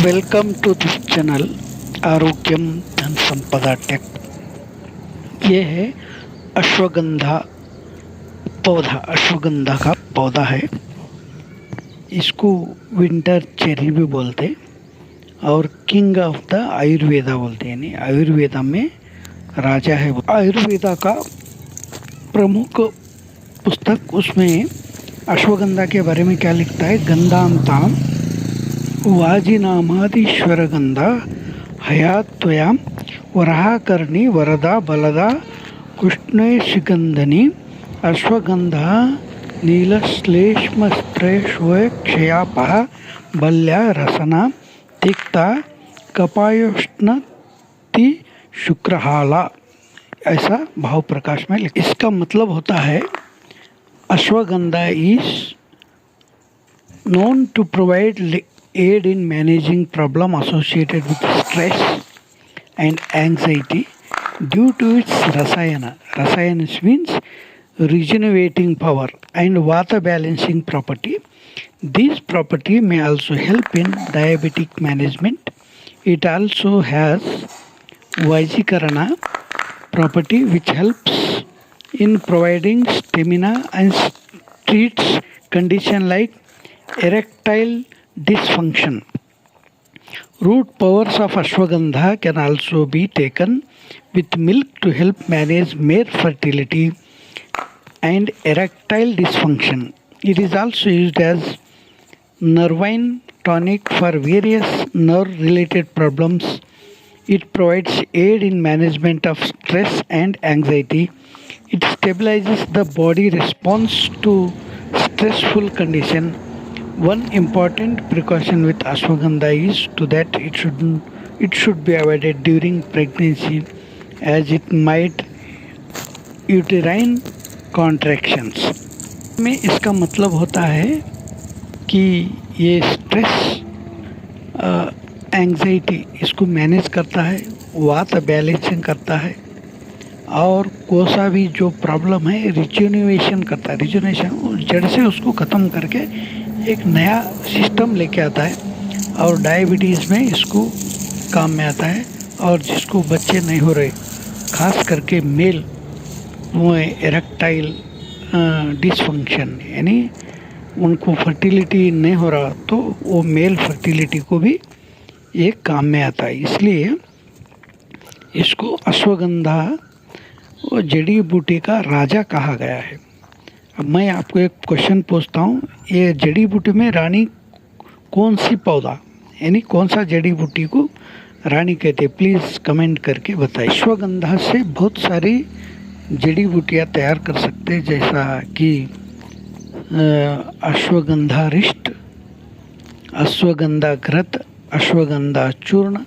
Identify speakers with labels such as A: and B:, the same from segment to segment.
A: Welcome to this channel आरोग्यम धन संपदा take. ये है अश्वगंधा अश्वगंधा का पौधा है। इसको विंटर चेरी भी बोलते और किंग ऑफ द आयुर्वेदा बोलते हैं। यानी आयुर्वेदा में राजा है। आयुर्वेदा का प्रमुख पुस्तक, उसमें अश्वगंधा के बारे में क्या लिखता है? गंधांताम वाजिनामादीश्वर गंधा हयात्वयाम वराहकर्णी वरदा बलदा कृष्णेशिगंधनी अश्वगंधा नीलश्लेष्मस्त्रेष्वय क्षयापः बल्या रसना तिक्ता कपायोष्णति शुक्रहाला। ऐसा भाव प्रकाश में लिखा। इसका मतलब होता है ashwagandha is known to provide aid in managing problem associated with stress and anxiety due to its rasayana. Rasayana means regenerating power and vata balancing property. This property may also help in diabetic management. It also has Vajikarana property which helps in providing stamina and treats condition like erectile dysfunction. Root powers of ashwagandha can also be taken with milk to help manage male fertility and erectile dysfunction. It is also used as nervine tonic for various nerve related problems. It provides aid in management of stress and anxiety. It stabilizes the body response to stressful condition. One important precaution with ashwagandha is to that it should be avoided during pregnancy as it might uterine contractions. में इसका मतलब होता है कि ये stress anxiety इसको manage करता है, वात बैलेंसिंग करता है और कोसा भी जो प्रॉब्लम है रिज्यूनेशन करता है। रिज्यूनेशन जड़ से उसको ख़त्म करके एक नया सिस्टम लेके आता है और डायबिटीज़ में इसको काम में आता है। और जिसको बच्चे नहीं हो रहे, खास करके मेल, वो एरेक्टाइल डिसफंक्शन यानी उनको फर्टिलिटी नहीं हो रहा, तो वो मेल फर्टिलिटी को भी एक काम में आता है। इसलिए इसको अश्वगंधा वो जड़ी बूटी का राजा कहा गया है। अब मैं आपको एक क्वेश्चन पूछता हूँ, ये जड़ी बूटी में रानी कौन सी पौधा यानी कौन सा जड़ी बूटी को रानी कहते हैं? प्लीज़ कमेंट करके बताइए। अश्वगंधा से बहुत सारी जड़ी बूटियाँ तैयार कर सकते हैं, जैसा कि अश्वगंधा रिष्ट, अश्वगंधा घृत, अश्वगंधा चूर्ण,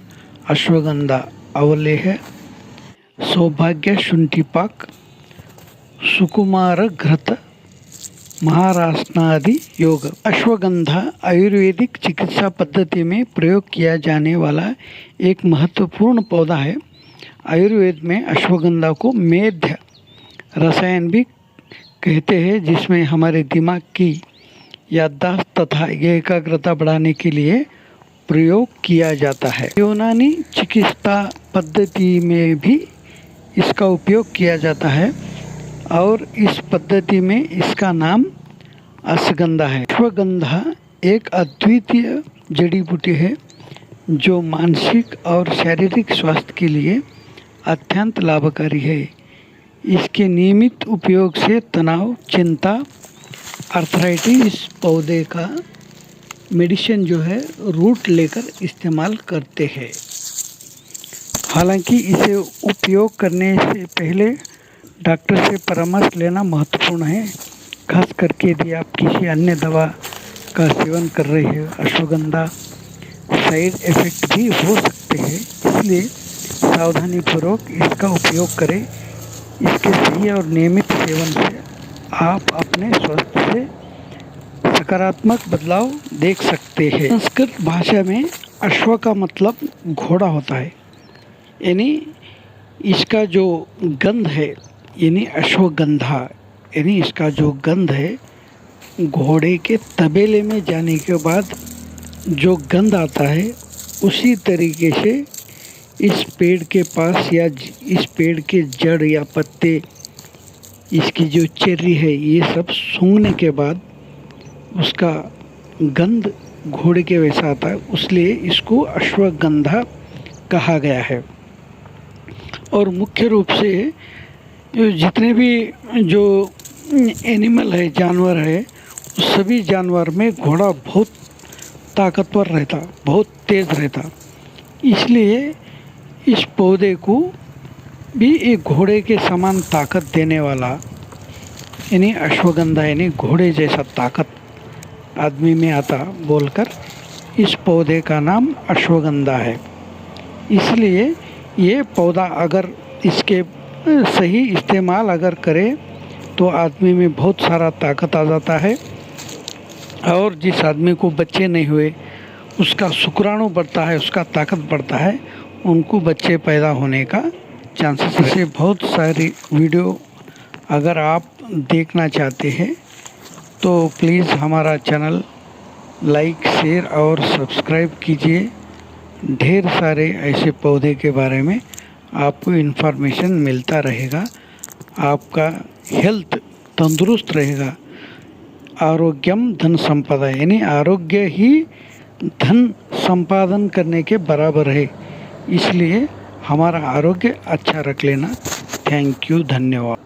A: अश्वगंधा अवलेह, सौभाग्य शुंठी पाक, सुकुमार घृत, महारासनादि योग। अश्वगंधा आयुर्वेदिक चिकित्सा पद्धति में प्रयोग किया जाने वाला एक महत्वपूर्ण पौधा है। आयुर्वेद में अश्वगंधा को मेध्य रसायन भी कहते हैं, जिसमें हमारे दिमाग की याददाश्त तथा एकाग्रता बढ़ाने के लिए प्रयोग किया जाता है। यूनानी चिकित्सा पद्धति में भी इसका उपयोग किया जाता है और इस पद्धति में इसका नाम अश्वगंधा है। अश्वगंधा एक अद्वितीय जड़ी बूटी है जो मानसिक और शारीरिक स्वास्थ्य के लिए अत्यंत लाभकारी है। इसके नियमित उपयोग से तनाव, चिंता, आर्थराइटिस पौधे का मेडिसिन जो है रूट लेकर इस्तेमाल करते हैं। हालांकि इसे उपयोग करने से पहले डॉक्टर से परामर्श लेना महत्वपूर्ण है, खास करके यदि आप किसी अन्य दवा का सेवन कर रहे हैं। अश्वगंधा साइड इफ़ेक्ट भी हो सकते हैं, इसलिए सावधानीपूर्वक इसका उपयोग करें। इसके सही और नियमित सेवन से आप अपने स्वास्थ्य से सकारात्मक बदलाव देख सकते हैं। संस्कृत भाषा में अश्व का मतलब घोड़ा होता है, यानी इसका जो गंध है यानी अश्वगंधा यानी इसका जो गंध है, घोड़े के तबेले में जाने के बाद जो गंध आता है उसी तरीके से इस पेड़ के पास या इस पेड़ के जड़ या पत्ते, इसकी जो चेरी है, ये सब सूंघने के बाद उसका गंध घोड़े के वैसा आता है, इसलिए इसको अश्वगंधा कहा गया है। और मुख्य रूप से जितने भी जो एनिमल है, जानवर है, उस सभी जानवर में घोड़ा बहुत ताकतवर रहता, बहुत तेज़ रहता। इसलिए इस पौधे को भी एक घोड़े के समान ताकत देने वाला यानी अश्वगंधा यानी घोड़े जैसा ताकत आदमी में आता बोलकर इस पौधे का नाम अश्वगंधा है। इसलिए ये पौधा अगर इसके सही इस्तेमाल अगर करे तो आदमी में बहुत सारा ताकत आ जाता है। और जिस आदमी को बच्चे नहीं हुए उसका शुक्राणु बढ़ता है, उसका ताकत बढ़ता है, उनको बच्चे पैदा होने का चांसेस। ऐसे बहुत सारी वीडियो अगर आप देखना चाहते हैं तो प्लीज़ हमारा चैनल लाइक, शेयर और सब्सक्राइब कीजिए। ढेर सारे ऐसे पौधे के बारे में आपको इन्फॉर्मेशन मिलता रहेगा, आपका हेल्थ तंदुरुस्त रहेगा। आरोग्यम धन संपदा यानी आरोग्य ही धन संपादन करने के बराबर है। इसलिए हमारा आरोग्य अच्छा रख लेना। थैंक यू, धन्यवाद।